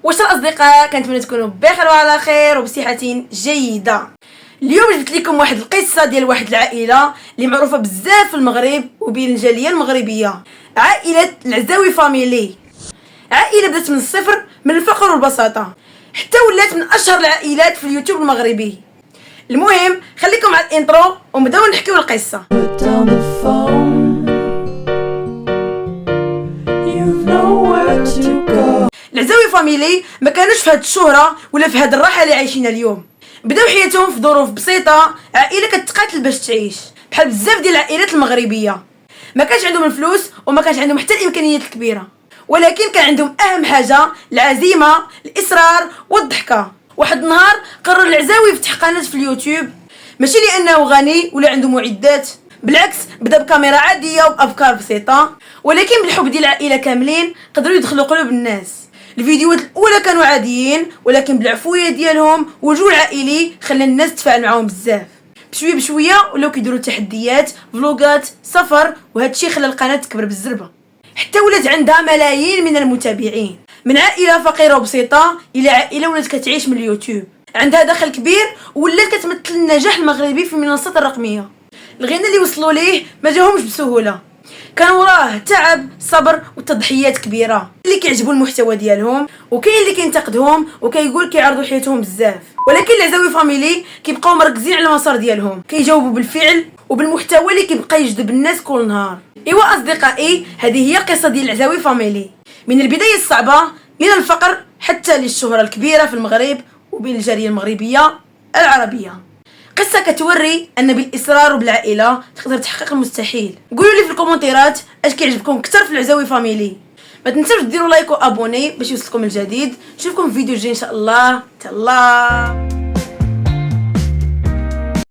واش الاصدقاء، كنتمنى تكونوا بخير وعلى خير وبصحه جيده. اليوم جبت لكم واحد القصه ديال واحد العائله اللي معروفه بزاف في المغرب وبين الجاليه المغربيه، عائله العزاوي فاميلي. عائله بدات من الصفر، من الفقر والبساطه، حتى ولات من اشهر العائلات في اليوتيوب المغربي. المهم خليكم على الانترو ونبداو نحكيو القصه. العزاوي فاميلي ما كانوش في هاد الشهره ولا في هاد الراحه اللي عايشينها اليوم. بداو حياتهم في ظروف بسيطه، عائله كتقاتل باش تعيش بحال بزاف ديال العائلات المغربيه. ما كانش عندهم الفلوس وما كانش عندهم حتى الامكانيات الكبيره، ولكن كان عندهم اهم حاجه: العزيمه، الاصرار والضحكه. واحد النهار قرر العزاوي يفتح قناه في اليوتيوب، ماشي لانه غني ولا عنده معدات، بالعكس بدا بكاميرا عاديه وبافكار بسيطه، ولكن بالحب ديال العائله كاملين قدروا يدخلوا قلوب الناس. الفيديوهات الاولى كانوا عاديين، ولكن بالعفويه ديالهم والجو العائلي خلى الناس تفاعل معاهم بزاف. بشويه بشويه ولاو كيديروا تحديات، فلوغات، سفر، وهذا الشيء خلى القناه تكبر بالزربه حتى ولات عندها ملايين من المتابعين. من عائله فقيره وبسيطه الى عائله ولات كتعيش من اليوتيوب، عندها دخل كبير ولات كتمثل النجاح المغربي في المنصات الرقميه. الغنى اللي وصلوا ليه ما جاهمش بسهوله، كان وراه تعب، صبر وتضحيات كبيره. اللي كيعجبوا المحتوى ديالهم وكاين اللي كينتقدهم وكيقول كيعرضوا حياتهم بزاف، ولكن العزاوي فاميلي كيبقاو مركزين على المسار ديالهم، كيجاوبوا بالفعل وبالمحتوى اللي كيبقى يجذب الناس كل نهار. ايوا اصدقائي، هذه هي القصه ديال العزاوي فاميلي، من البدايه الصعبه، من الفقر حتى للشهره الكبيره في المغرب وبين الجاليه المغربيه العربيه. قصة كتوري أن بالإصرار وبالعائلة تقدر تحقق المستحيل. قولوا لي في الكومنتيرات اش كيعجبكم كثر في العزاوي فاميلي. ما تنساوش ديروا لايك وابوني باش يوصلكم الجديد. نشوفكم في فيديو جاي ان شاء الله. تهلا.